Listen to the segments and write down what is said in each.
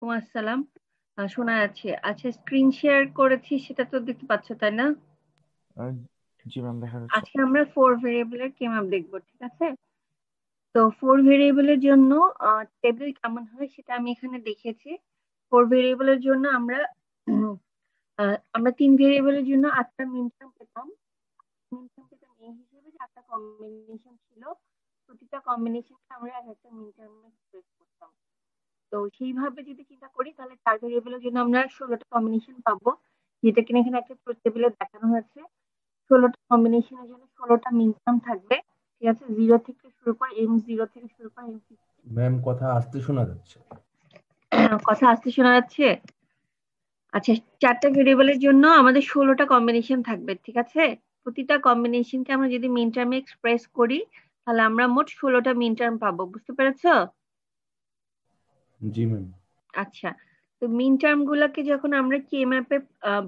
আসসালাম। শোনা যাচ্ছে। আচ্ছা, স্ক্রিন শেয়ার করেছি, সেটা তো দেখতে পাচ্ছ তাই না? আহ, জি ম্যাম, দেখা যাচ্ছে। আজকে আমরা ফোর ভেরিয়েবলের কেমাপ দেখবো, ঠিক আছে? তো ফোর ভেরিয়েবলের জন্য টেবিল কেমন হয় সেটা আমি এখানে দেখেছি। ফোর ভেরিয়েবলের জন্য আমরা তিন ভেরিয়েবলের জন্য 8টা মিন টার্ম পেতাম। মিন টার্ম পেতাম এই হিসেবে যে 8টা কম্বিনেশন ছিল। প্রতিটা কম্বিনেশনকে আমরা এক একটা মিন টার্মে এক্সপ্রেস করতাম। তো সেইভাবে যদি চিন্তা করি তাহলে চার ভেরিয়েবলের জন্য আমরা 16টা কম্বিনেশন পাবো, যেটা কিনা এখানে একটা টেবিলে দেখানো হয়েছে। 16টা কম্বিনেশনের জন্য 16টা মিনিমাম থাকবে। ঠিক আছে, জিরো থেকে শুরু করে M0 থেকে শুরু করে M50। ম্যাম, কথা আস্তে শোনা যাচ্ছে। কথা আসতে শোনা যাচ্ছে? আচ্ছা, চারটা ভেরিয়েবলের জন্য আমাদের 16টা কম্বিনেশন থাকবে, ঠিক আছে? প্রতিটা কম্বিনেশনকে আমরা যদি মিন টার্মে এক্সপ্রেস করি তাহলে আমরা মোট 16টা মিন টার্ম পাবো, বুঝতে পেরেছো? জি ম্যাম। আচ্ছা, তো মিন টার্ম গুলাকে যখন আমরা কে ম্যাপে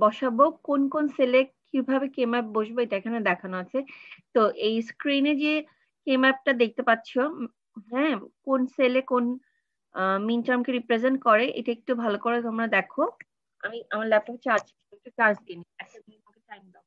বসাবো, কোন কোন সেলে কিভাবে কে ম্যাপ বসবো এটা এখানে দেখানো আছে। তো এই স্ক্রিনে যে কে ম্যাপটা দেখতে পাচ্ছো, হ্যাঁ, কোন সেলে কোন মিন টার্মকে রিপ্রেজেন্ট করে এটা একটু ভালো করে তোমরা দেখো। আমি আমার ল্যাপটপ চার্জ, একটু চার্জ দিন, একটা মিনিট আমাকে টাইম দাও।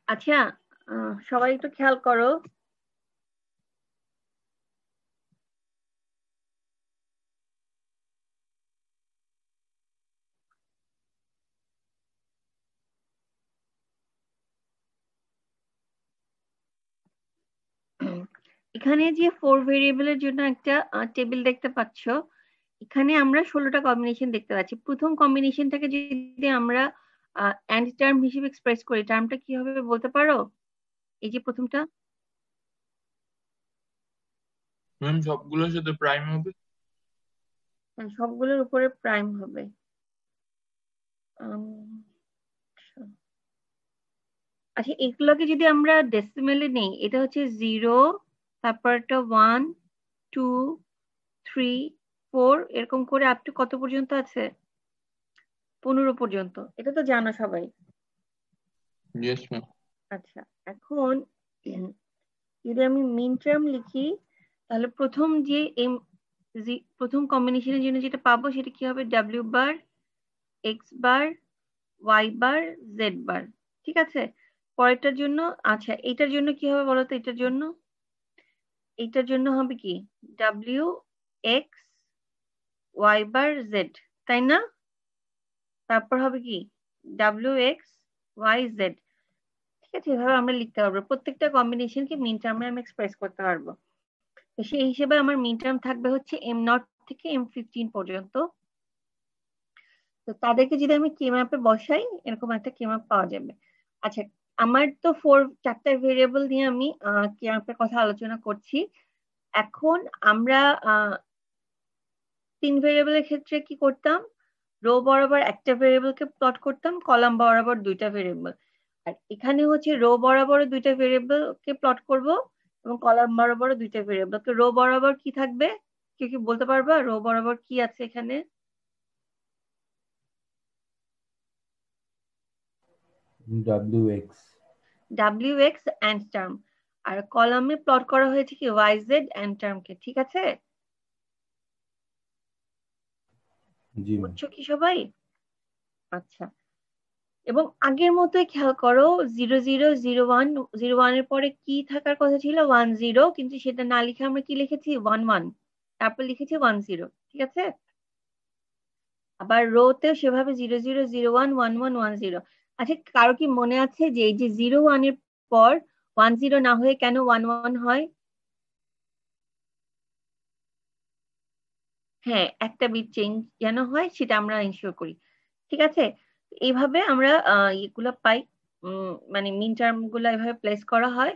আচ্ছা, সবাই একটু খেয়াল করো। এখানে যে ফোর ভেরিয়েবলের জন্য একটা টেবিল দেখতে পাচ্ছ, এখানে আমরা 16টা কম্বিনেশন দেখতে পাচ্ছি। প্রথম কম্বিনেশনটাকে যদি আমরা এন্ড টার্ম হিসেবে এক্সপ্রেস করি, টার্মটা কি হবে বলতে পারো? এই যে প্রথমটা। ম্যাম, সবগুলোর সাথে প্রাইম হবে। সবগুলোর উপরে প্রাইম হবে। আচ্ছা, আচ্ছা, এগুলোকে যদি আমরা ডেসিমেলে নেই, এটা হচ্ছে 0, তারপর একটা 1, 2, 3, 4, এরকম করে আপ টু কত পর্যন্ত আছে? 15 পর্যন্ত। এটা তো জানো সবাই। Yes ma'am. আচ্ছা, এখন যদি আমি মিন টার্ম লিখি তাহলে প্রথম যে প্রথম কম্বিনেশনের জন্য যেটা পাবো সেটা কি হবে? ডাব্লিউ বার, x bar, Y bar, Z bar. ঠিক আছে, পরেরটার জন্য, আচ্ছা এটার জন্য কি হবে বলো তো? এটার জন্য হবে কি? W, X, Y bar, Z, তাই না? তারপর হবে কি? W, X, Y, Z. ঠিক আছে, এভাবে আমরা লিখতে পারবো, প্রত্যেকটা কম্বিনেশনকে মিন টার্মে আমি এক্সপ্রেস করতে পারবো। তো সেই হিসেবে আমার মিন টার্ম থাকবে হচ্ছে M0 থেকে M15 পর্যন্ত। তো তাদেরকে যদি আমি কে ম্যাপে বসাই, এরকম একটা কে ম্যাপ পাওয়া যাবে। আচ্ছা, আমার তো চারটা ভেরিয়েবল নিয়ে আমি কে ম্যাপের কথা আলোচনা করছি। এখন আমরা তিন ভেরিয়েবলের ক্ষেত্রে কি করতাম? রো বরাবর একটা ভেরিয়েবলকে প্লট করতাম, কলাম বরাবর দুইটা ভেরিয়েবল। আর এখানে হচ্ছে রো বরাবর দুইটা ভেরিয়েবলকে প্লট করব এবং কলাম বরাবর দুইটা ভেরিয়েবল। রো বরাবর কি থাকবে? কেউ কি বলতে পারবা রো বরাবর কি আছে এখানে? WX WX এন্ড টার্ম, আর কলামে প্লট করা হয়েছে কি YZ এন্ড টার্মকে। ঠিক আছে, জি ম্যাম। বুঝছো কি সবাই? আচ্ছা, এবং আগের মতোই খেয়াল করো, 0001, 01 এর পরে কি থাকার কথা ছিল 10, কিন্তু সেটা না লিখে আমরা কি লিখেছি 11, তারপর লিখেছি 10। ঠিক আছে, আবার রোতেও সেভাবে 00011110। আচ্ছা, কারো কি মনে আছে যে এই যে 01 এর পর 10 না হয়ে কেন 11 হয়? হ্যাঁ, একটা বিট চেঞ্জ যেন হয় সেটা আমরা ইনশিওর করি। ঠিক আছে, এইভাবে আমরা এগুলো পাই, মানে মিন টার্ম গুলো এভাবে প্লেস করা হয়।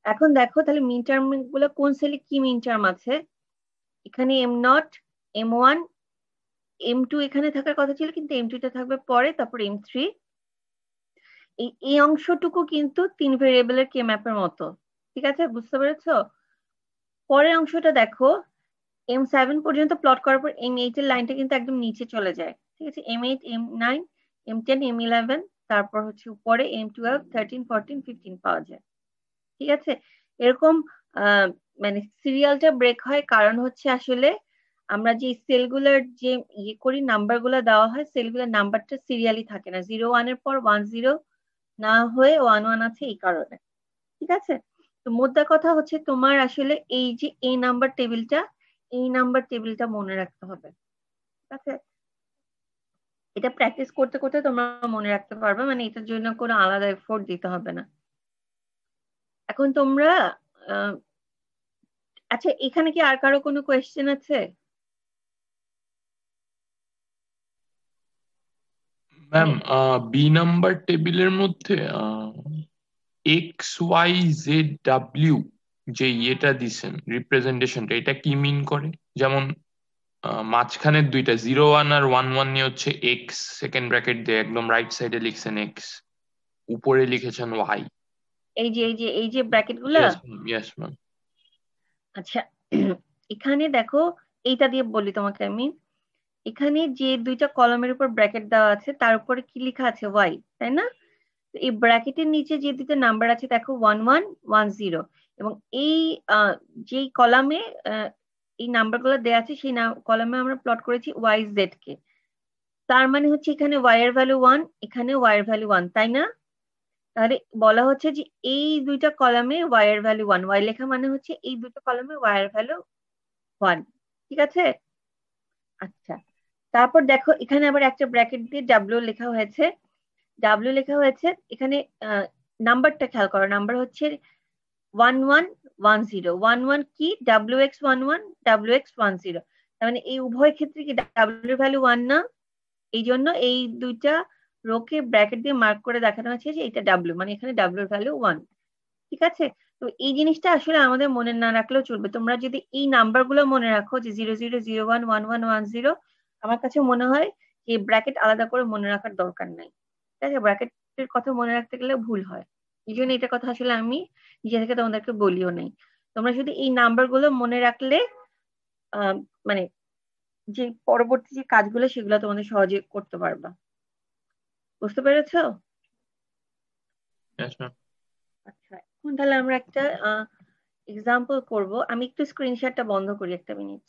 এখন দেখো তাহলে মিন টার্ম গুলো কোন সেলে কি মিন টার্ম আছে। এখানে M0, M1, M2 এখানে থাকার কথা ছিল, কিন্তু M2 টা থাকবে পরে, তারপর M3। এই অংশটুকু কিন্তু 3 ভেরিয়েবলের কে ম্যাপের মতো। ঠিক আছে, বুঝতে পেরেছো? পরের অংশটা দেখো, M7 পর্যন্ত প্লট করার পর M8 এর লাইনটা কিন্তু একদম নিচে চলে যায়। ঠিক আছে, M8, M9, M10, M11, তারপর হচ্ছে উপরে M12, 13, 14, 15 পাওয়া যায়। ঠিক আছে, এরকম মানে সিরিয়ালটা ব্রেক হয়, কারণ হচ্ছে আসলে আমরা যে সেলগুলোর যে ইয়ে করি, নাম্বার গুলো দেওয়া হয়, সেলগুলোর নাম্বারটা সিরিয়ালি থাকে না, 01 এর পর 10 না হয়ে 11 আছে এই কারণে। ঠিক আছে, তো মোদ্দা কথা হচ্ছে তোমার আসলে এই যে এই নাম্বার টেবিলটা মনে রাখতে হবে। ঠিক আছে, এটা প্র্যাকটিস করতে করতে তোমরা মনে রাখতে পারবে, মানে এটার জন্য কোনো আলাদা এফোর্ট দিতে হবে না। এখন তোমরা আহ, আচ্ছা, এখানে কি আর কারো কোনো কোয়েশ্চেন আছে? ম্যাম, বি নাম্বার টেবিলের মধ্যে XYZW যে ইয়েটা দিছেন, রিপ্রেজেন্টেশনটা, এটা কি মিন করে? যেমন মাঝখানের দুইটা 01 আর 11 নিয়ে হচ্ছে এক্স, সেকেন্ড ব্র্যাকেট দিয়ে একদম রাইট সাইডে লিখছেন এক্স, উপরে লিখেছেন ওয়াই। এই যে ব্র্যাকেট গুলা। Yes ma'am, yes ma'am. আচ্ছা, এখানে দেখো, এইটা দিয়ে বলি তোমাকে আমি। এখানে যে দুইটা কলামের উপর ব্র্যাকেট দেওয়া আছে তার উপরে কি লেখা আছে ওয়াই, তাই না? তো এই ব্র্যাকেটের নিচে যে দুটো নাম্বার আছে দেখো 1110, এবং এই যেই কলামে এই নাম্বার গুলো দেওয়া আছে সেই কলামে আমরা প্লট করেছি ওয়াই জেড কে। তার মানে হচ্ছে এখানে ওয়াই এর ভ্যালু 1, এখানে ওয়াই এর ভ্যালু 1, তাই না? তাহলে বলা হচ্ছে যে এই দুইটা কলামে ওয়াই এর ভ্যালু 1, ওয়াই লেখা মানে হচ্ছে এই দুটো কলামে ওয়াই এর ভ্যালু 1। ঠিক আছে, আচ্ছা, তারপর দেখো এখানে আবার একটা ব্র্যাকেট দিয়ে ডাব্লিউ লেখা হয়েছে। ডাব্লিউ লেখা হয়েছে এখানে, নাম্বারটা খেয়াল করো, নাম্বার হচ্ছে 1110। 11 কি, WX11, WX10। তার মানে এই উভয় ক্ষেত্রে কি ডাব্লিউ ভ্যালু 1 না? এই জন্য এই দুইটা রোকে ব্র্যাকেট দিয়ে মার্ক করে দেখানো হয়েছে যে এটা ডাব্লিউ, মানে এখানে ডাব্লিউ ভ্যালু 1। ঠিক আছে, তো এই জিনিসটা আসলে আমাদের মনে না রাখলেও চলবে। তোমরা যদি এই নাম্বার গুলো মনে রাখো যে 00011110, আমার কাছে মনে হয় যে ব্র্যাকেট আলাদা করে মনে রাখার দরকার নাই। ঠিক আছে, ব্র্যাকেটের কথা মনে রাখতে গেলে ভুল হয়, এই জন্য এটা কথা আসলে আমি নিজে থেকে তোমাদেরকে বলিও নাই। তোমরা শুধু এই নাম্বার গুলো মনে রাখলে আহ মানে যে পরবর্তী যে কাজগুলো সেগুলো তোমাদের সহজে করতে পারবা। বুঝতে পেরেছো? Yes ma'am. আচ্ছা, এখন তাহলে আমরা একটা এক্সাম্পল করব। আমি একটু স্ক্রিনশটটা বন্ধ করি, একটা মিনিট।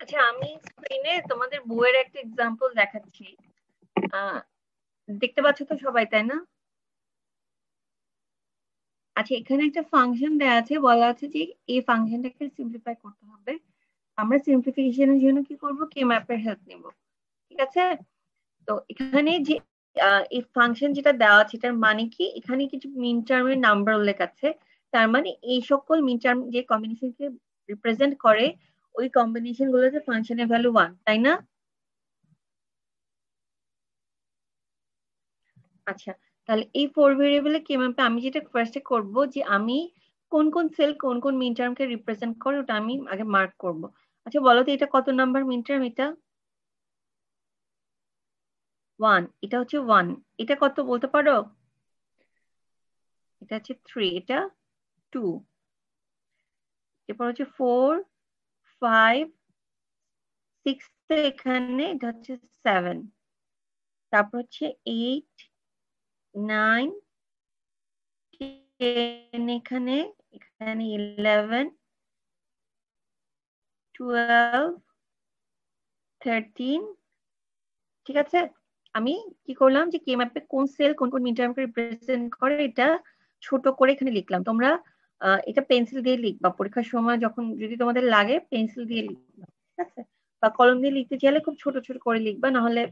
আচ্ছা, আমি স্ক্রিনে তোমাদের বইয়ের একটা এক্সাম্পল দেখাচ্ছি। দেখতে পাচ্ছ তো সবাই, তাই না? আচ্ছা, এখানে একটা ফাংশন দেওয়া আছে, বলা আছে যে এই ফাংশনটাকে সিম্পলিফাই করতে হবে। আমরা সিম্পলিফিকেশনের জন্য কি করব, কে ম্যাপের হেল্প নিব। ঠিক আছে? তো এখানে যে এই ফাংশন যেটা দেওয়া আছে এটার মানে কি, এখানে কিছু মিন টার্মের নাম্বার উল্লেখ আছে। তার মানে এই সকল মিন টার্ম যে কম্বিনেশনকে রিপ্রেজেন্ট করে ওই কম্বিনেশন গুলোতে ফাংশনের ভ্যালু 1, তাই না? আচ্ছা, তাহলে এই 4 ভেরিয়েবলে কে ম্যাপে আমি যেটা ফার্স্টে করব, যে আমি কোন কোন সেল কোন কোন মিন টার্মকে রিপ্রেজেন্ট করে ওটা আমি আগে মার্ক করব। আচ্ছা বলো তো এটা কত নাম্বার মিন টার্ম? এটা 1, এটা হচ্ছে 1। এটা কত বলতে পারো? এটা হচ্ছে 3, এটা 2, এরপর হচ্ছে 4, 5, 6, এখানে এটা হচ্ছে 7, তারপর হচ্ছে 8, 9, 10, এখানে এখানে 11, 12, 13। ঠিক আছে? আমি কি করলাম, যে কে ম্যাপে কোন সেল কোন কোন মিন টার্মকে রিপ্রেজেন্ট করে এটা ছোট করে এখানে লিখলাম। তোমরা এটা পেন্সিল দিয়ে লিখবা পরীক্ষার সময়, যখন যদি তোমাদের লাগে পেন্সিল দিয়ে লিখবা। ঠিক আছে? বা কলম দিয়ে লিখতে চাইলে খুব ছোট ছোট করে লিখবা, না হলে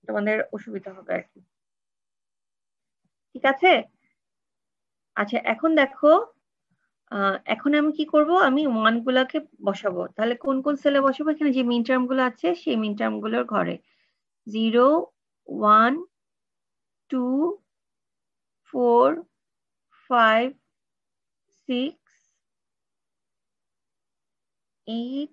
তোমাদের অসুবিধা হবে আর কি। ঠিক আছে? আচ্ছা, এখন দেখো, এখন আমি কি করব, আমি ওয়ান গুলাকে বসাবো। তাহলে কোন কোন সেলে বসাবো? এখানে যে মিন টার্ম গুলো আছে সেই মিন টার্ম গুলোর ঘরে 0, 1, 2, 4, 5, 6, 8,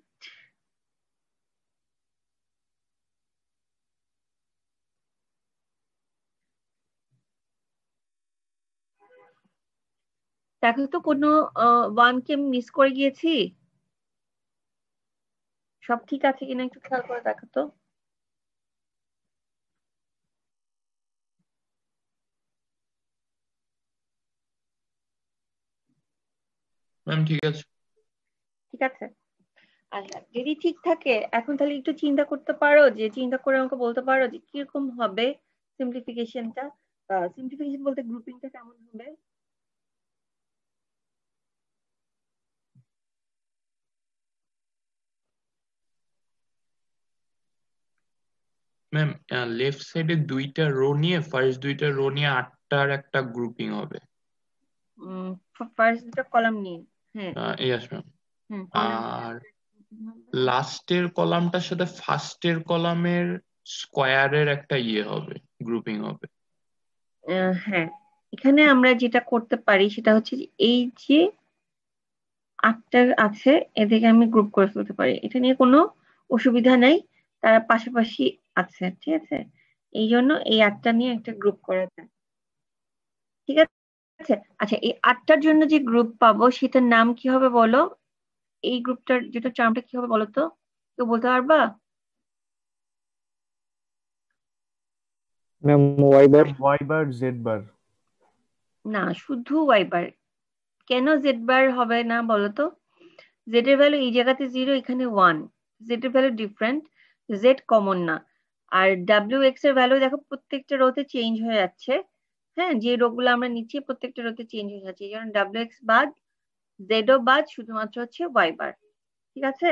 দেখো তো কোনো ওয়ান কে মিস করে গিয়েছি? সব ঠিক আছে কিনা একটু খেয়াল করে দেখো তো। ম্যাম ঠিক আছে। ঠিক আছে, আচ্ছা যদি ঠিক থাকে এখন তাহলে একটু চিন্তা করতে পারো, যে চিন্তা করে আমাকে বলতে পারো যে কিরকম হবে সিম্পলিফিকেশনটা। সিম্পলিফিকেশন বলতে গ্রুপিংটা কেমন হবে? ম্যাম লেফট সাইডে দুইটা রো নিয়ে, ফার্স্ট দুইটা রো নিয়ে 8টার একটা গ্রুপিং হবে। ফার্স্ট দুটো কলাম নিয়ে, হ্যাঁ। Yes ma'am. কলাম আর লাস্টের কলামটার সাথে ফার্স্টের কলামের স্কোয়ারের একটা হবে, গ্রুপিং হবে। হ্যাঁ, এখানে আমরা যেটা করতে পারি সেটা হচ্ছে যে এই যে 8টা আছে এদিকে আমি গ্রুপ করে ফেলতে পারি, এটা নিয়ে কোনো অসুবিধা নাই। তারা পাশাপাশি আছে, ঠিক আছে? এই জন্য এই 8টা নিয়ে একটা গ্রুপ করা যায়। ঠিক আছে? আচ্ছা, এই 8টার জন্য যে গ্রুপ পাবো সেটার নাম কি হবে বলো? এই গ্রুপটার যেটা টার্মটা কি হবে বলো তো? কেউ বলতে পারবা? Ma'am y bar. Y bar Z bar. না, শুধু ওয়াই বার। কেন জেড বার হবে না বলো তো? জেড এর ভ্যালু এই জায়গাতে 0, এখানে 1। জেড এর ভ্যালু ডিফারেন্ট, জেড কমন না। আর ডাব্লিউ এক্স এর ভ্যালু দেখো প্রত্যেকটা রোতে চেঞ্জ হয়ে যাচ্ছে। হ্যাঁ, যে রো গুলো আমরা নিচ্ছি প্রত্যেকটা রোতে চেঞ্জ হয়ে যাচ্ছে, এই জন্য ডাব্লিউ এক্স বাদ, জেড ও বাদ, শুধুমাত্র হচ্ছে ওয়াই বার। ঠিক আছে?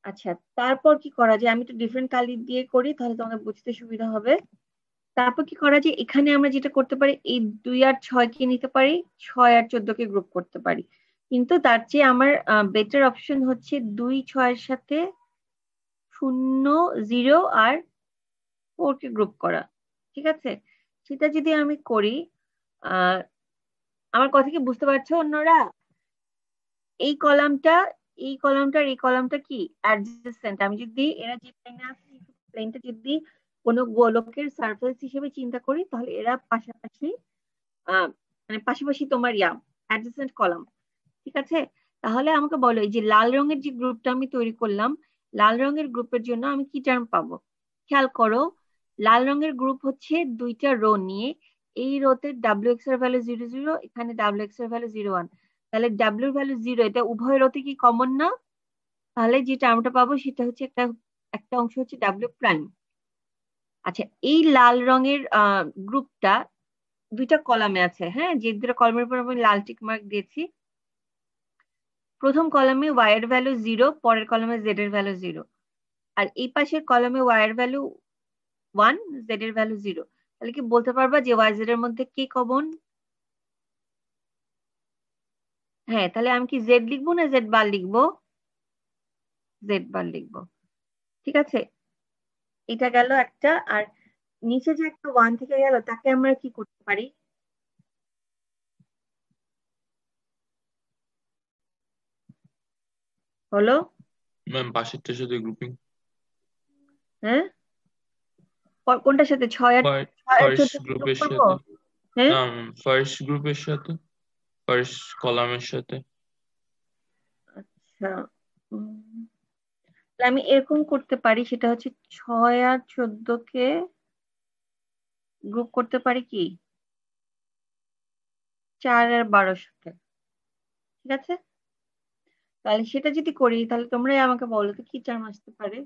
আচ্ছা, তারপর কি করা যায়, আমি একটু ডিফারেন্ট কালি দিয়ে করি তাহলে তোমাদের বুঝতে সুবিধা হবে। তারপর কি করা যায়, এখানে আমরা যেটা করতে পারি, এই 2 আর 6 কে নিতে পারি, 6 আর 14 কে গ্রুপ করতে পারি। কিন্তু তার চেয়ে আমার বেটার অপশন হচ্ছে 2, 6 এর সাথে 0, 0 আর 4 কে গ্রুপ করা। ঠিক আছে? সেটা যদি আমি করি, আহ আমার কথা কি বুঝতে পারছো অন্যরা? এই কলামটা, এই কলামটার এই কলামটা কি অ্যাডজেসেন্ট। আমি যদি এরা যে প্লেনে আছে প্লেনটা যদি কোনো গোলকের সারফেস হিসেবে চিন্তা করি তাহলে এরা পাশাপাশি, মানে পাশাপাশি তোমার অ্যাডজেসেন্ট কলাম। ঠিক আছে? তাহলে আমাকে বলো, এই যে লাল রঙের যে গ্রুপটা আমি তৈরি করলাম, লাল রঙের গ্রুপের জন্য আমি কি টার্ম পাবো? খেয়াল করো, লাল রঙের গ্রুপ হচ্ছে দুইটা রো নিয়ে, এই রোতে ডাব্লিউ এক্স এর ভ্যালু 0, 0, এখানে ডাব্লিউ এক্স এর ভ্যালু 0, 1। তাহলে ডাব্লিউ ভ্যালু 0, এটা উভয় রোতে কি কমন না? তাহলে যে টার্মটা পাবো সেটা হচ্ছে একটা অংশ হচ্ছে ডাব্লিউ প্রাইম। আচ্ছা, এই লাল রঙের গ্রুপটা দুইটা কলামে আছে, হ্যাঁ, যে দুটো কলামের উপর আমি লাল টিক মার্ক দিয়েছি। প্রথম কলামে ওয়াই এর ভ্যালু 0, পরের কলামে জেড এর ভ্যালু 0, আর এই পাশের কলামে ওয়াই এর ভ্যালু 1, জেড এর ভ্যালু 0। তাহলে কি বলতে পারবা যে ওয়াই জেড এর মধ্যে কি কমন? হ্যাঁ, তাহলে আমি কি জেড লিখবো না জেড বার লিখবো? জেড বার লিখবো। ঠিক আছে, এটা গেল একটা। আর নিচে যে একটা 1 থেকে গেল তাকে আমরা কি করতে পারি? হলো ম্যাম পাশেরটার সাথে গ্রুপিং। হ্যাঁ, কোনটার সাথে? 6 আর ফার্স্ট 14 গ্রুপ গ্রুপের করবো? সাথে, হ্যাঁ, না ফার্স্ট গ্রুপের সাথে, ফার্স্ট কলামের সাথে। আচ্ছা, তাহলে আমি এরকম করতে পারি, সেটা হচ্ছে 6 আর 14 কে গ্রুপ করতে পারি কি 4 আর 12 সাথে। ঠিক আছে, তাহলে সেটা যদি করি তাহলে তোমরাই আমাকে বলো তো কি টার্ম আসতে পারে।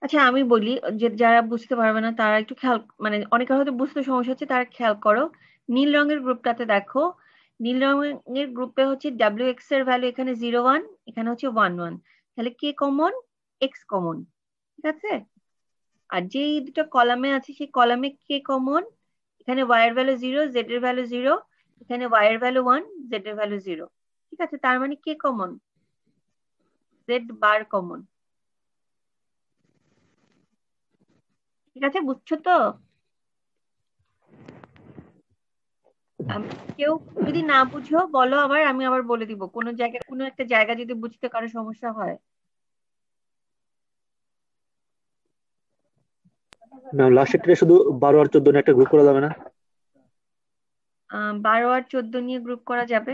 আচ্ছা, আমি বলি, যে যারা বুঝতে পারবে না তারা একটু খেয়াল, মানে অনেকের হয়তো বুঝতে সমস্যা হচ্ছে, তারা খেয়াল করো। নীল রঙের গ্রুপটাতে দেখো, নীল রঙের গ্রুপে হচ্ছে ডাব্লিউ এক্স এর ভ্যালু এখানে 0 1, এখানে হচ্ছে 1 1। তাহলে কে কমন? X common. ঠিক আছে, আর যেই দুটো কলামে আছে সেই কলামে কে কমন? এখানে ওয়াই এর ভ্যালু 0, জেড এর ভ্যালু 0, এখানে ওয়াই এর ভ্যালু 1, জেড এর ভ্যালু 0। ঠিক আছে, তার মানে কে কমন? Z bar common. ঠিক আছে, বুঝছো তো? কেউ যদি না বুঝো বলো, আবার আমি আবার বলে দিব, কোনো জায়গায় কোনো একটা জায়গা যদি বুঝতে কারো সমস্যা হয়। ম্যাম লাস্টের শুধু 12 আর 14 নিয়ে একটা গ্রুপ করা যাবে না? 12 আর 14 নিয়ে গ্রুপ করা যাবে,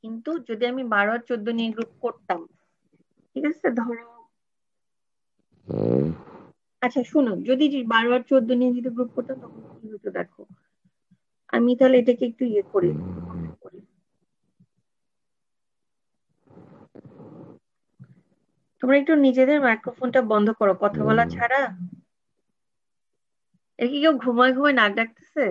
কিন্তু যদি আমি 12 আর 14 নিয়ে গ্রুপ করতাম, ঠিক আছে, ধরো, আচ্ছা শুনো, যদি 12 আর 14 নিয়ে যদি গ্রুপ করতাম তখন কি হতো দেখো। আমি তাহলে এটাকে একটু ইয়ে করি, তোমরা একটু নিজেদের মাইক্রোফোনটা বন্ধ করো কথা বলা ছাড়া। এর কি কেউ ঘুমায় ঘুমায় নাক ডাকতেছে?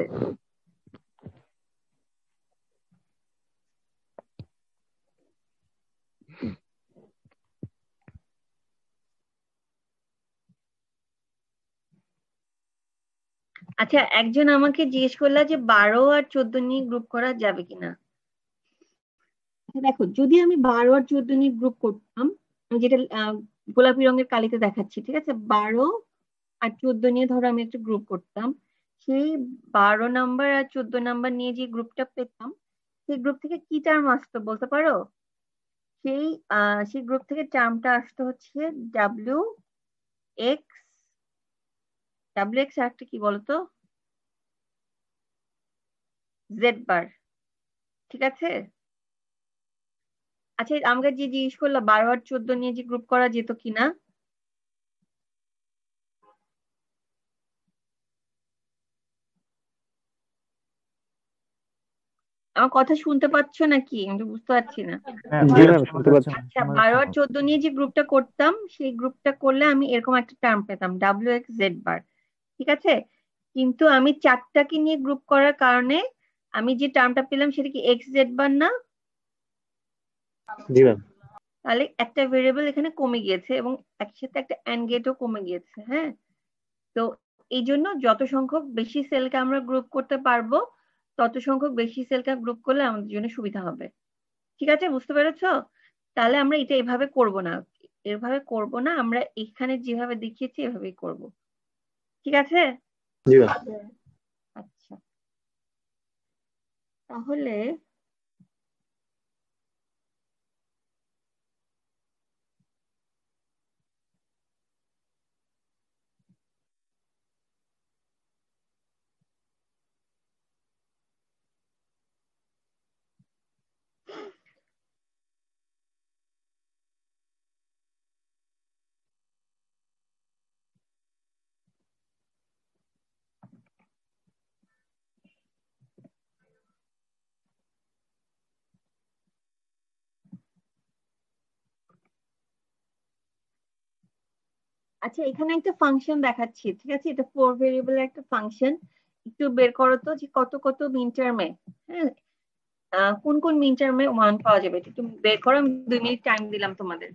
আচ্ছা, একজন আমাকে জিজ্ঞেস করলা যে 12 আর 14 নিয়ে গ্রুপ করা যাবে কিনা। দেখো, যদি আমি 12 আর 14 নিয়ে গ্রুপ করতাম, আমি যেটা গোলাপি রঙের কালিতে দেখাচ্ছি, ঠিক আছে, 12 আর 14 নিয়ে ধরো আমি একটা গ্রুপ করতাম, সেই 12 নাম্বার আর 14 নাম্বার নিয়ে যে গ্রুপটা পেতাম, সেই গ্রুপ থেকে কি টার্ম আসতো বলতে পারো? সেই গ্রুপ থেকে টার্মটা আসতো হচ্ছে ডাব্লিউ এক্স। ডাব্লিউ এক্স আর একটা কি বলতো? Z bar. ঠিক আছে, আচ্ছা, আমাকে যে জিজ্ঞেস করলো 12 আর 14 নিয়ে যে গ্রুপ করা যেত কিনা, আমার কথা শুনতে পাচ্ছ নাকি? আমি তো বুঝতে পারছি না। হ্যাঁ জি ম্যাম ম্যাম, শোনা শুনতে যাচ্ছে পাচ্ছি। আচ্ছা, শোনা 12 যাচ্ছে আর তো। 14 নিয়ে যে গ্রুপটা করতাম, সেই গ্রুপটা করলে আমি এরকম একটা টার্ম পেতাম, ডাব্লিউ এক্স জেড বার। ঠিক আছে, কিন্তু আমি চারটাকে নিয়ে গ্রুপ করার কারণে আমি যে টার্মটা পেলাম সেটা কি এক্স জেড বার না? জি ম্যাম। তাহলে একটা ভেরিয়েবল এখানে কমে গিয়েছে এবং একসাথে একটা অ্যান্ড গেটও কমে গিয়েছে। হ্যাঁ, তো এই জন্য যত সংখ্যক বেশি সেলকে আমরা গ্রুপ করতে পারবো, তত সংখ্যক বেশি সেলকে গ্রুপ করলে আমাদের জন্য সুবিধা হবে। ঠিক আছে, বুঝতে পেরেছো? তাহলে আমরা এটা এভাবে করব না, এভাবে করব না, আমরা এখানে যেভাবে দেখিয়েছি এভাবেই করব। ঠিক আছে, জি ম্যাম। আচ্ছা, তাহলে আচ্ছা, এখানে একটা ফাংশন দেখাচ্ছি, ঠিক আছে? এটা 4 ভেরিয়েবলের একটা ফাংশন। একটু বের করো তো যে কত কত মিন টার্মে, হ্যাঁ, কোন কোন মিন টার্মে 1 পাওয়া যাবে, একটু বের করো। আমি 2 মিনিট টাইম দিলাম তোমাদের।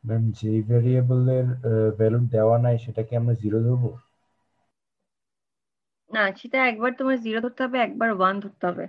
ম্যাম যেই ভ্যারিয়েবলের ভ্যালু দেওয়া নাই সেটাকে আমরা জিরো ধরবো? না, সেটা একবার তোমার 0 ধরতে হবে, একবার 1 ধরতে হবে।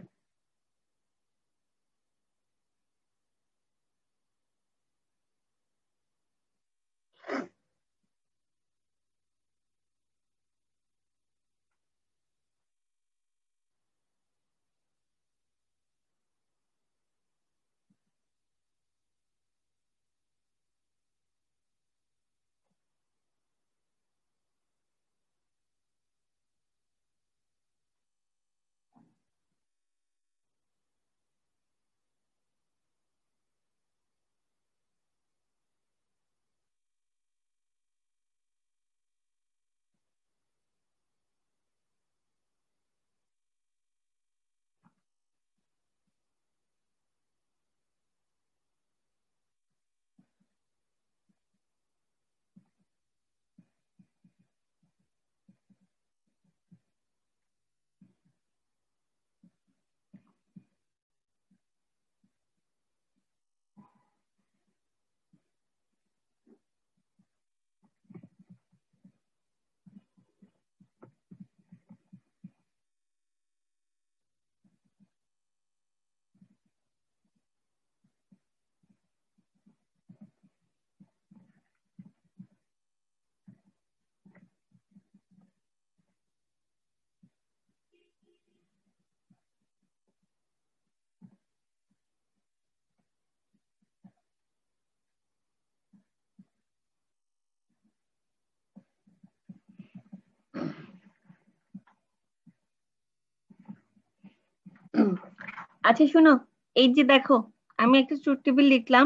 আচ্ছা শোনো, এই যে দেখো, আমি একটা ট্রুথ টেবিল লিখলাম।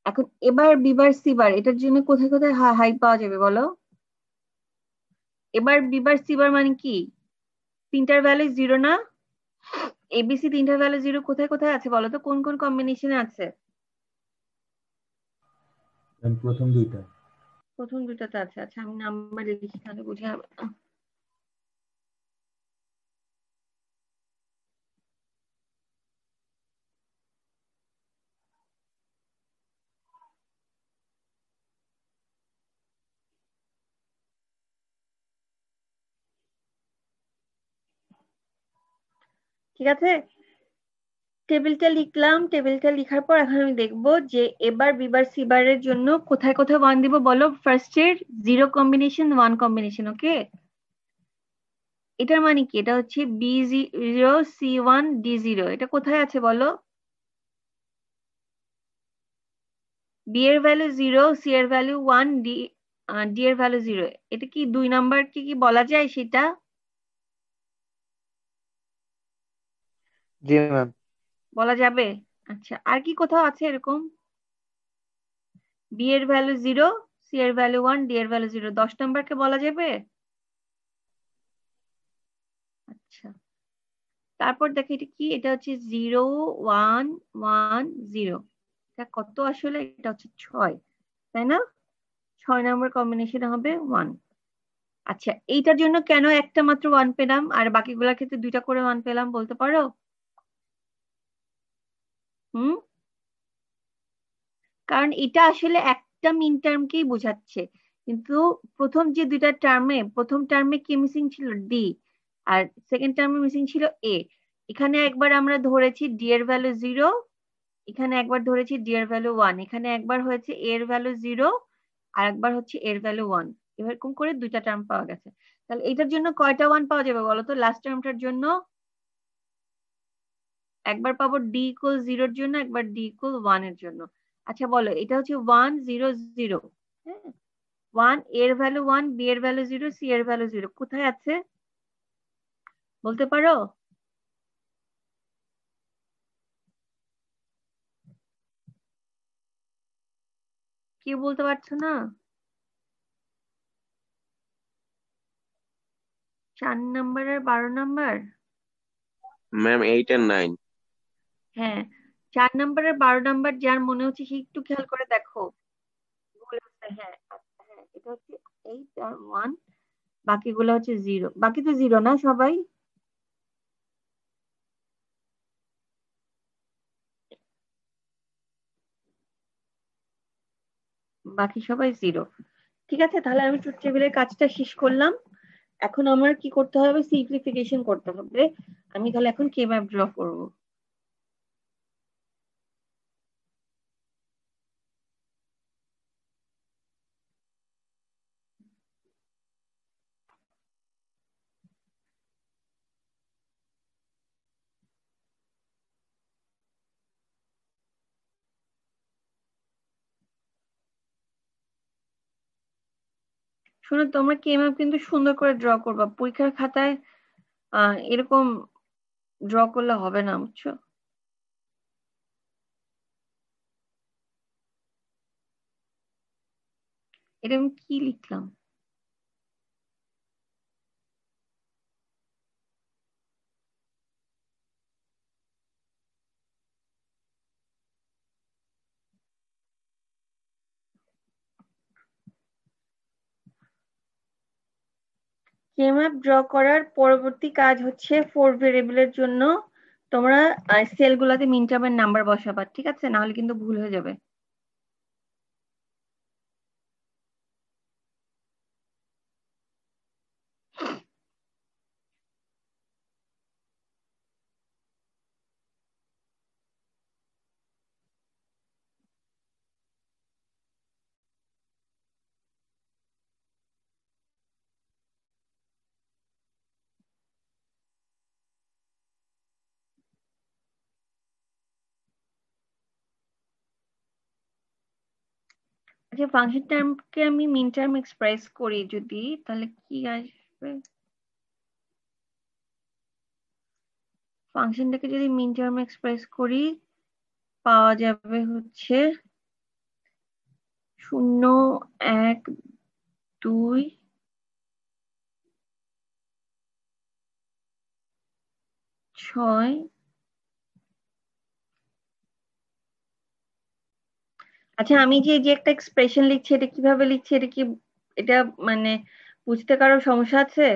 এখন এবার বিবার সিবার এটার জন্য কোথায় কোথায় হাই পাওয়া যাবে বলো? এবার বিবার সিবার মানে কি? তিনটার ভ্যালু 0 না? এবিসি তিনটার ভ্যালু 0 কোথায় কোথায় আছে বলো তো, কোন কোন কম্বিনেশনে আছে? ম্যাম প্রথম দুইটা। প্রথম দুটাতে আছে। আচ্ছা, আমি নাম্বার লিখি, তাহলে বুঝে হবে না। ঠিক আছে, টেবিলটা লিখলাম। টেবিলটা লিখার পর এখন আমি দেখবো যে এবার বিবার সিবারের জন্য কোথায় কোথায় 1 দিব বলো। ফার্স্ট এর 0 কম্বিনেশন, 1 কম্বিনেশন, ওকে? এটার মানে কি? এটা হচ্ছে B0 C1 D0। এটা কোথায় আছে বলো? বি এর ভ্যালু 0, সি এর ভ্যালু 1, ডি এর ভ্যালু 0। এটা কি 2 নাম্বার কি কি বলা যায় সেটা? জি ম্যাম। বলা যাবে? আচ্ছা, আর কি কোথাও আছে এরকম? বি এর ভ্যালু 0, সি এর ভ্যালু 1, ডি এর ভ্যালু 0, 10 নাম্বারকে বলা যাবে? আচ্ছা, তারপর দেখো এটা কি, এটা হচ্ছে 0 1 1 0। এটা কত আসলে? এটা হচ্ছে 6, তাই না? 6 নাম্বার কম্বিনেশন হবে 1। আচ্ছা, এইটার জন্য কেন একটা মাত্র 1 পেলাম আর বাকিগুলোর ক্ষেত্রে দুইটা করে 1 পেলাম, বলতে পারো? হুম, কারণ এটা আসলে একটা মিন টার্মকেই বোঝাচ্ছে, কিন্তু প্রথম যে দুইটা টার্মে, প্রথম টার্মে কি মিসিং ছিল? ডি, আর সেকেন্ড টার্মে মিসিং ছিল এ। এখানে একবার আমরা ধরেছি ডি এর ভ্যালু 0, এখানে একবার ধরেছি ডি এর ভ্যালু 1, এখানে একবার হয়েছে এ এর ভ্যালু 0, আর একবার হচ্ছে এর ভ্যালু 1। এরকম করে দুইটা টার্ম পাওয়া গেছে। তাহলে এটার জন্য কয়টা 1 পাওয়া যাবে বলো তো? লাস্ট টার্মটার জন্য একবার পাবো ডি ইকুয়াল 0 এর জন্য, একবার ডি ইকুয়াল 1 এর জন্য। আচ্ছা বলো, এটা হচ্ছে 1 0 0, হ্যাঁ, 1 এর ভ্যালু 1, বি এর ভ্যালু 0, সি এর ভ্যালু 0, কোথায় আছে বলতে পারো? কেউ বলতে পারছো না? 4 নাম্বার আর 12 নাম্বার? Ma'am 8 and 9। হ্যাঁ, 4 নাম্বার আর 12 নাম্বার যার মনে হচ্ছে সে একটু খেয়াল করে দেখো। ভুল আছে, হ্যাঁ। আচ্ছা, হ্যাঁ, এটা হচ্ছে 8 আর 1, বাকিগুলো হচ্ছে 0। বাকি তো 0 না সবাই? বাকি সবাই 0। ঠিক আছে, তাহলে আমি ট্রুথ টেবিলের কাজটা শেষ করলাম। এখন আমার কি করতে হবে? সিম্পলিফিকেশন করতে হবে। আমি তাহলে এখন কে ম্যাপ ড্র করবো। শোনো, তোমরা কে ম্যাপ কিন্তু সুন্দর করে ড্র করবা, পরীক্ষার খাতায় এরকম ড্র করলে হবে না, বুঝছো? এটা আমি কি লিখলাম? কে ম্যাপ ড্র করার পরবর্তী কাজ হচ্ছে 4 ভেরিয়েবলের জন্য তোমরা সেল গুলাতে মিন টার্মের নাম্বার বসাবা, ঠিক আছে? না হলে কিন্তু ভুল হয়ে যাবে। আচ্ছা, ফাংশন টার্মকে আমি মিন টার্ম এক্সপ্রেস করি যদি, তাহলে কি আসবে? ফাংশনটাকে যদি মিন টার্ম এক্সপ্রেস করি, পাওয়া যাবে হচ্ছে 0 1 2 6। আচ্ছা, আমি যে যে একটা এক্সপ্রেশন লিখছি, এটা কিভাবে লিখছি? এটা কি, এটা মানে বুঝতে কারো সমস্যা আছে?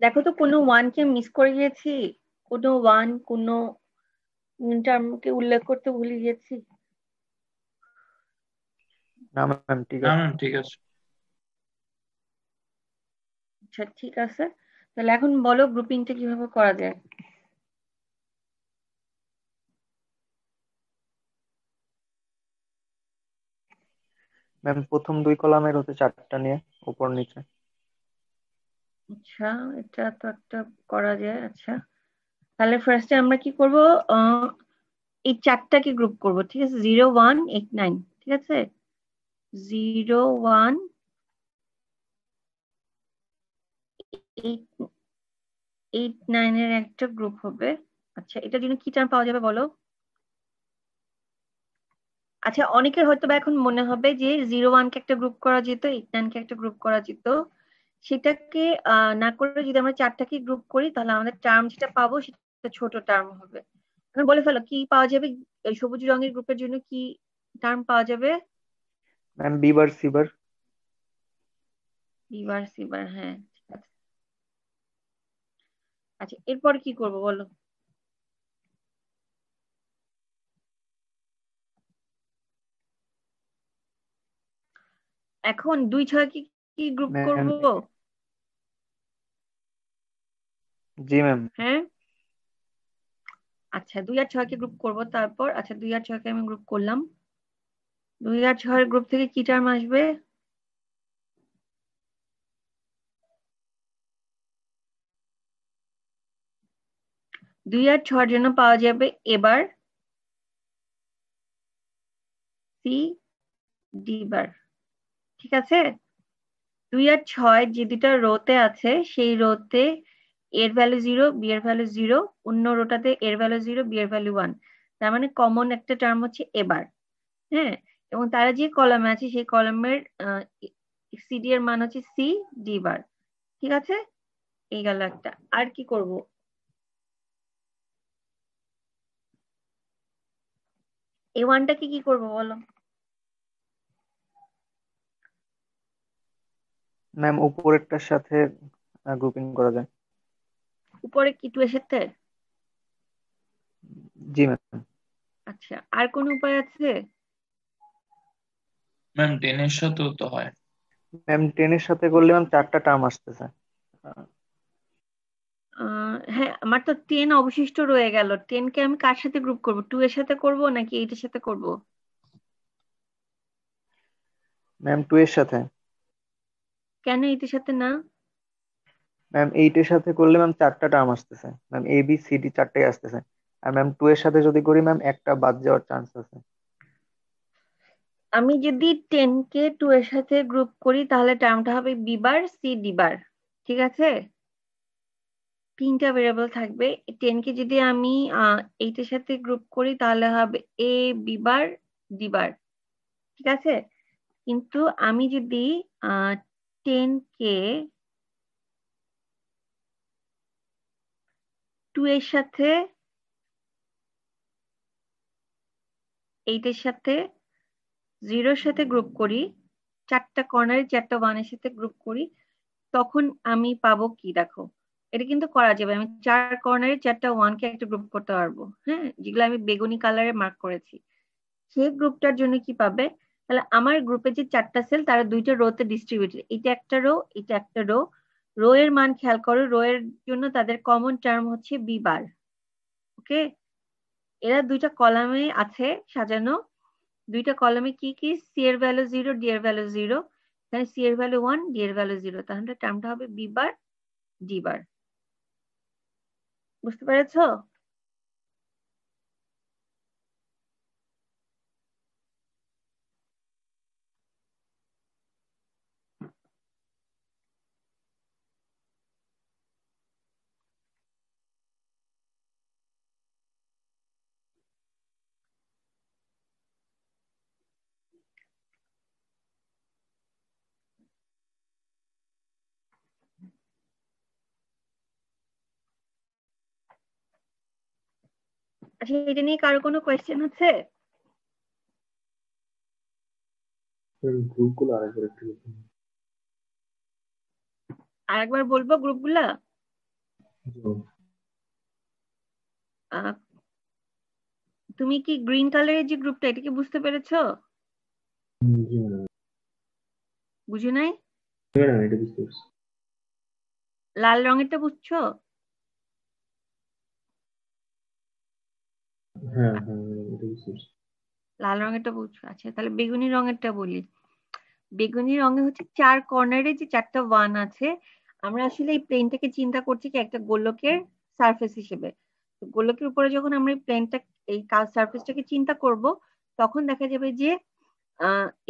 দেখো তো কোনো ওয়ানকে মিস করে গিয়েছি? কোনো ওয়ান, কোনো টার্মকে উল্লেখ করতে ভুলে গেছি? না ম্যাম ঠিক না আছে। ম্যাম ঠিক আছে। আচ্ছা, ঠিক আছে। তাহলে এখন বলো গ্রুপিংটা কিভাবে করা যায়। ম্যাম প্রথম 2 কলামের হতে 4টা নিয়ে উপর নিচে। আচ্ছা, এটা তো একটা করা যায়। আচ্ছা, তাহলে ফার্স্টে আমরা কি করব, এই 4টাকে গ্রুপ করব, ঠিক আছে? 0 1 8 9, ঠিক আছে? 0 1 8 9 এর একটা গ্রুপ হবে। আচ্ছা, এটার জন্য কি টার্ম পাওয়া যাবে বলো। আচ্ছা, অনেকের হয়তো বা এখন মনে হবে যে 0 1 কে একটা গ্রুপ করা যেত, 8 9 কে একটা গ্রুপ করা যেত। সেটাকে না করে যদি আমরা 4টাকে গ্রুপ করি তাহলে আমাদের টার্ম যেটা পাবো সেটা ছোট টার্ম হবে। এখন বলে ফেলো কি পাওয়া যাবে। এই সবুজ রঙের গ্রুপের জন্য কি টার্ম পাওয়া যাবে? Ma'am B bar C bar. B bar C bar, হ্যাঁ ঠিক আছে। আচ্ছা, এরপর কি করব বলো। এখন 2 6 কি গ্রুপ ম্যাম করব? জি ম্যাম। হ্যাঁ, আচ্ছা 2 আর 6 কে গ্রুপ করব। তারপর আচ্ছা 2 আর 6 কে আমি গ্রুপ করলাম। 2 আর 6 এর গ্রুপ থেকে কি টার্ম আসবে? 2 আর 6 এর জন্য পাওয়া যাবে এবার সি ডি বার, ঠিক আছে? 2 আর 6 যে দুটা রোতে আছে সেই রোতে এর ভ্যালু 0, বি এর ভ্যালু 0, অন্য রোটাতে এর ভ্যালু 0, বি এর ভ্যালু 1। তার মানে কমন একটা টার্ম হচ্ছে এবার। হ্যাঁ, এবং তারা যে কলামে আছে সেই কলামের সিডি এর মান হচ্ছে সি ডি বার, ঠিক আছে? এই গেল একটা। আর কি করব? এই ওয়ানটাকে কি করব বলো। ম্যাম উপরেরটার সাথে গ্রুপিং করা যায়। উপরে কি 2 এর সাথে? জি ম্যাম। আচ্ছা, আর কোন উপায় আছে? ম্যাম 10 এর সাথেও তো হয়। ম্যাম 10 এর সাথে করলে ম্যাম 4টা টার্ম আসতেছে। হ্যাঁ, আমার তো 10 অবশিষ্ট রয়ে গেল। 10 কে আমি কার সাথে গ্রুপ করব? 2 এর সাথে করব নাকি 8 এর সাথে করব? ম্যাম 2 এর সাথে। কেন 8 এর সাথে না? ম্যাম 8 এর সাথে করলে ম্যাম 4টা টার্ম আসতেছে, ma'am A B C D 4টাই আসতেছে। আর ম্যাম 2 এর সাথে যদি করি ম্যাম একটা বাদ যাওয়ার চান্স আছে। আমি যদি 10 কে 2 এর সাথে গ্রুপ করি তাহলে টার্মটা হবে বি বার সি ডি বার, ঠিক আছে? 3টা ভেরিয়েবল থাকবে। 10 কে যদি আমি 8 এর সাথে গ্রুপ করি তাহলে হবে এ বি বার ডি বার, ঠিক আছে? কিন্তু আমি যদি 10 কে 2 এর সাথে 8 এর সাথে 0 এর সাথে গ্রুপ করি, 4টা কর্নারে 4টা 1 এর সাথে গ্রুপ করি, তখন আমি পাবো কি দেখো। এটা কিন্তু করা যাবে। আমি 4 কর্নারে 4টা 1 কে একটা গ্রুপ করতে পারবো, হ্যাঁ, যেগুলো আমি বেগুনি কালারে মার্ক করেছি। সেই গ্রুপটার জন্য কি পাবে? তাহলে আমার গ্রুপে যে 4টা সেল তারা 2টা রোতে ডিস্ট্রিবিউটেড। এটা একটা রো, এটা একটা রো। রো এর মান খেয়াল করো, রো এর জন্য তাদের কমন টার্ম হচ্ছে বি বার। ওকে, এরা 2টা কলামে আছে সাজানো। 2টা কলামে কি কি? সি এর ভ্যালু 0, ডি এর ভ্যালু 0। এখানে সি এর ভ্যালু 1, ডি এর ভ্যালু 0। তাহলে টার্মটা হবে বি বার ডি বার। বুঝতে পেরেছো? আচ্ছা, এটা নিয়ে কারো কোনো কোয়েশ্চেন আছে? গ্রুপগুলো আরেকবার একটু লিখুন। আরেকবার বলবো গ্রুপগুলা। আহ, তুমি কি গ্রিন কালারের যে গ্রুপটা এটা কি বুঝতে পেরেছো? জি ম্যাডাম। বুঝো নাই? ম্যাডাম এটা বুঝতে পারছি। লাল রঙেরটা বুঝছো? হ্যাঁ হ্যাঁ এটা বুঝছি। লাল রঙেরটা বুঝছো? আচ্ছা, তাহলে বেগুনি রঙেরটা বলি। বেগুনি রঙে হচ্ছে 4 কর্নারে যে 4টা 1 আছে, আমরা আসলে এই প্লেনটাকে চিন্তা করছি কি একটা গোলকের সারফেস হিসেবে। তো গোলকের উপরে যখন আমরা এই প্লেনটা, এই সারফেসটাকে চিন্তা করব, তখন দেখা যাবে যে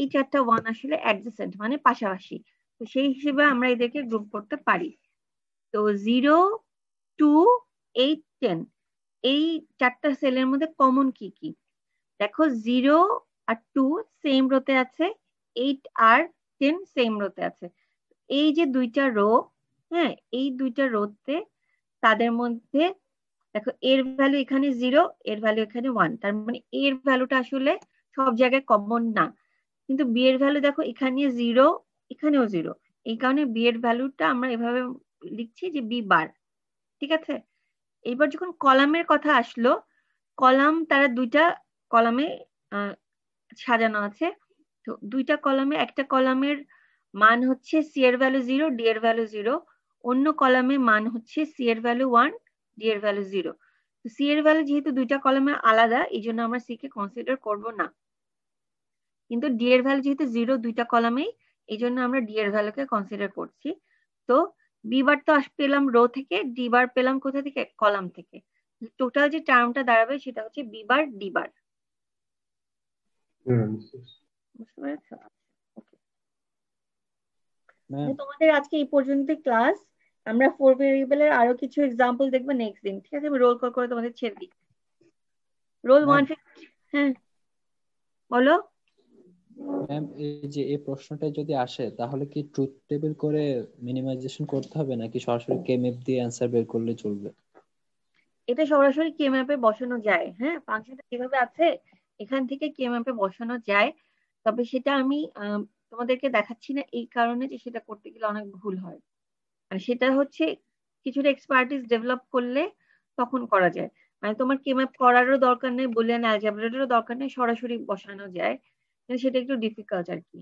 এই 4টা 1 আসলে অ্যাডজেসেন্ট, মানে পাশাপাশি। তো সেই হিসেবে আমরা এদেরকে গ্রুপ করতে পারি। তো 0, 2, 8, 10 এই 4টা সেলের মধ্যে কমন কি কি? দেখো 0 আর 2 সেম রোতে আছে, 8 আর 10 সেম রোতে আছে। এই যে দুইটা রো, হ্যাঁ, এই দুইটা রোতে তাদের মধ্যে দেখো এর ভ্যালু এখানে 0, এর ভ্যালু এখানে 1, তার মানে এর ভ্যালুটা আসলে সব জায়গায় কমন না। কিন্তু বি এর ভ্যালু দেখো এখানে 0, এখানেও 0, এই কারণে বি এর ভ্যালুটা আমরা এভাবে লিখছি যে বি বার। ঠিক আছে, এইবার যখন কলামের কথা আসলো, কলাম তারা দুইটা কলামে সাজানো আছে। তো দুইটা কলামে, একটা কলামের মান হচ্ছে সি এর ভ্যালু 0, ডি এর ভ্যালু 0, অন্য কলামে মান হচ্ছে সি এর ভ্যালু 1, ডি এর ভ্যালু 0। তো সি এর ভ্যালু যেহেতু দুইটা কলামে আলাদা, এই জন্য আমরা সি কে কনসিডার করব না। কিন্তু ডি এর ভ্যালু যেহেতু 0 দুইটা কলামেই, এই জন্য আমরা ডি এর ভ্যালুকে কনসিডার করছি। তো বি বার তো পেলাম রো থেকে, ডি বার পেলাম কোথা থেকে? কলাম থেকে। টোটাল যে টার্মটা দাঁড়াবে সেটা হচ্ছে বি বার ডি বার। বুঝতে পেরেছো? ওকে, তোমাদের আজকে এই পর্যন্ত ক্লাস। আমরা 4 ভেরিয়েবলের আরো কিছু এক্সাম্পল দেখবো নেক্সট দিন। ঠিক আছে, আমি রোল কল করে তোমাদের ছেড়ে দিই। রোল 150। হ্যাঁ বলো। ম্যাম এই যে এই প্রশ্নটা যদি আসে তাহলে কি ট্রুথ টেবিল করে মিনিমাইজেশন করতে হবে নাকি সরাসরি কে ম্যাপ দিয়ে অ্যান্সার বের করলে চলবে? এটা সরাসরি কে ম্যাপে বসানো যায়। হ্যাঁ, ফাংশনটা যেভাবে আছে এখান থেকে কে ম্যাপে বসানো যায়। তবে সেটা আমি তোমাদেরকে দেখাচ্ছি না এই কারণে যে সেটা করতে গেলে অনেক ভুল হয়। আর সেটা হচ্ছে কিছুটা এক্সপার্টিস ডেভেলপ করলে তখন করা যায়। মানে তোমার কে ম্যাপ করারও দরকার নেই, বুলিয়ান অ্যালজেব্রারও দরকার নেই, সরাসরি বসানো যায়। কিন্তু সেটা একটু ডিফিকাল্ট আর কি।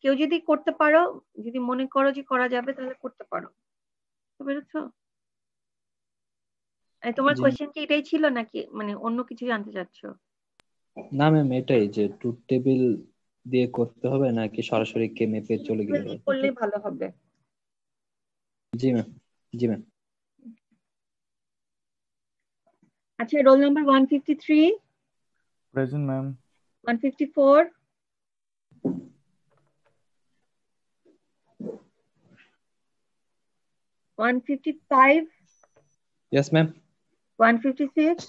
কেউ যদি করতে পারো, যদি মনে করো যে করা যাবে, তাহলে করতে পারো। বুঝতে পেরেছো? তোমার জি কোয়েশ্চেন কি এটাই ছিল নাকি মানে অন্য কিছু জানতে চাচ্ছো? না ম্যাম, এটাই যে ট্রুথ টেবিল দিয়ে করতে হবে নাকি সরাসরি কে ম্যাপে চলে গেলে হবে? করলে ভালো হবে। জি ম্যাম, জি ম্যাম। আচ্ছা, roll number 153, Present, ma'am. 154, 155, Yes ma'am. 156,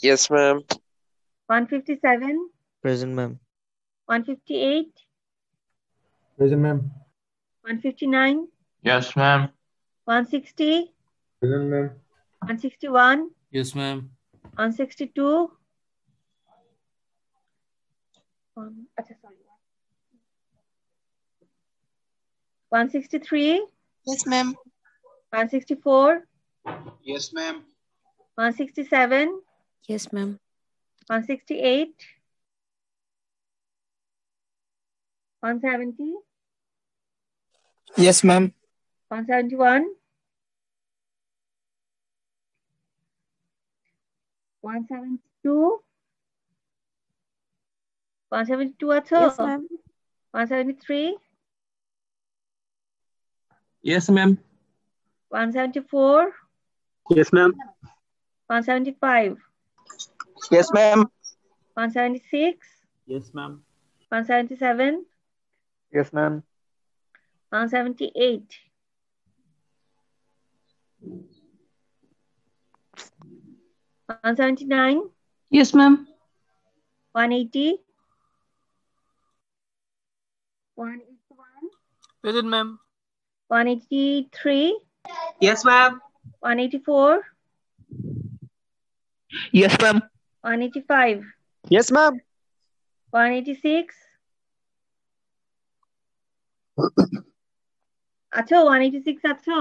Yes, ma'am. 157, Present, ma'am. 158, Present, ma'am. 159, Yes, ma'am. 160, Present, ma'am. 161, Yes, ma'am. 162, আচ্ছা sorry, 163, Yes, ma'am. 164, Yes, ma'am. 167, Yes, ma'am. 168, 170, Yes, ma'am. 171, 172, 172 আছো? Yes, ma'am. 173, Yes, ma'am. 174, Yes, ma'am. 175, Yes, ma'am. 176, Yes, ma'am. 177, Yes, ma'am. 178, 179, Yes, ma'am. 180, 181, Present, ma'am. 183, Yes, ma'am. 184, Yes, ma'am. 185, Yes, ma'am. 186, আছো? 186 আছো?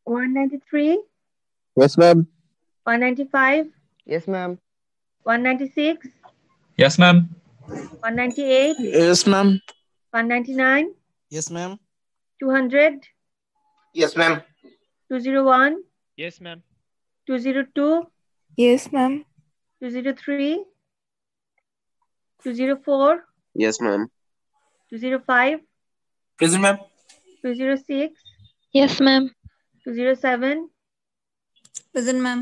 193, Yes, ma'am. 195, Yes, ma'am. 196, Yes, ma'am. 198, Yes, ma'am. 199, Yes, ma'am. 200, Yes, ma'am. 201, Yes, ma'am. 202, Yes, ma'am. 203, 204, Yes, ma'am. 205, Present, ma'am. 206, Yes, ma'am. 207, Present, ma'am.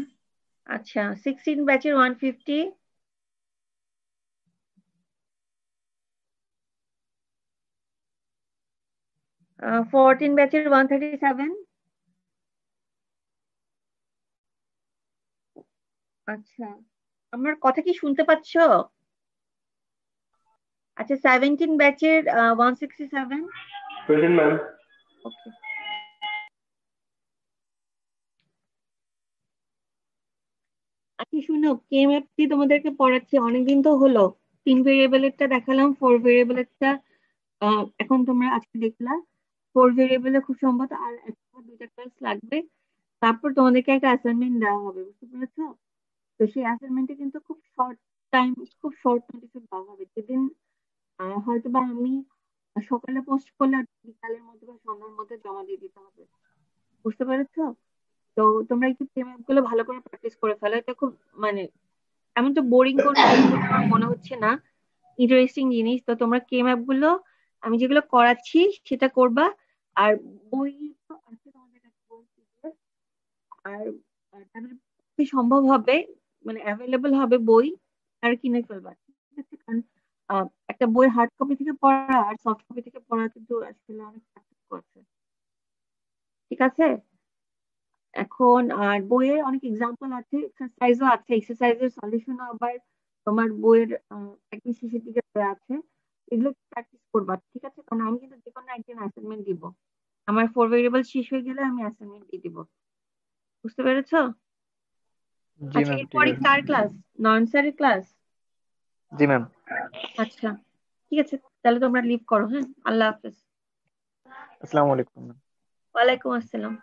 আচ্ছা 16 ব্যাচের 150, 14 ব্যাচের 137, আচ্ছা আমার কথা কি শুনতে পাচ্ছ? আচ্ছা 17 ব্যাচের 167, Present, ma'am. ওকে। আচ্ছা শুনো, কেএমএফটি তোমাদেরকে পড়াচ্ছি অনেকদিন তো হলো। 3 ভেরিয়েবলেরটা দেখালাম, 4 ভেরিয়েবলেরটা এখন তোমরা আজকে দেখলা। 4 ভেরিয়েবলে খুব সম্ভবত আর একটা বা দুইটা ক্লাস লাগবে, তারপর তোমাদেরকে একটা অ্যাসাইনমেন্ট দেওয়া হবে, বুঝতে পেরেছো? তো সেই অ্যাসাইনমেন্টে কিন্তু খুব শর্ট টাইম, খুব শর্ট নোটিসে দেওয়া হবে। যেদিন হয়তো বা আমি সকালে পোস্ট করলে আর বিকালের মধ্যে বা সন্ধ্যার মধ্যে জমা দিয়ে দিতে হবে, বুঝতে পেরেছো? তো তোমরা একটু কেএমএফ গুলো ভালো করে প্র্যাকটিস করে ফেলো। এটা খুব মানে এমন তো বোরিং কোনো জিনিস বলে আমার মনে হচ্ছে না, ইন্টারেস্টিং জিনিস। তো তোমরা কেএমএফ গুলো আমি যেগুলো করাচ্ছি সেটা করবা। আর বই তো আছে তোমাদের কাছে, বই PDF, আর তাদের কি সম্ভব হবে মানে অ্যাভেলেবল হবে বই, আর কিনে ফেলবা, ঠিক আছে? কারণ একটা বই হার্ড কপি থেকে পড়া আর সফট কপি থেকে পড়া কিন্তু আসলে অনেক পার্থক্য আছে, ঠিক আছে? এখন আর বইয়ের অনেক এক্সাম্পল আছে, এক্সারসাইজও আছে, এক্সারসাইজের সলিউশনও আবার তোমার বইয়ের একদম শেষের দিকে দেওয়া আছে। এগুলো প্র্যাকটিস করবা, ঠিক আছে? কারণ আমি কিন্তু যে কোনো একদিন অ্যাসাইনমেন্ট দিব, আমার 4 ভেরিয়েবল শেষ হয়ে গেলে আমি অ্যাসাইনমেন্ট দিয়ে দিব, বুঝতে পেরেছো? জি আচ্ছা ম্যাম, ঠিক এরপরে আছে। কার ক্লাস? নয়ন স্যারের ক্লাস? জি ম্যাম। আচ্ছা ঠিক আছে, তাহলে তোমরা লিভ করো। হ্যাঁ, আল্লাহ হাফেজ। আসসালামু আলাইকুম। ওয়ালাইকুম আসসালাম।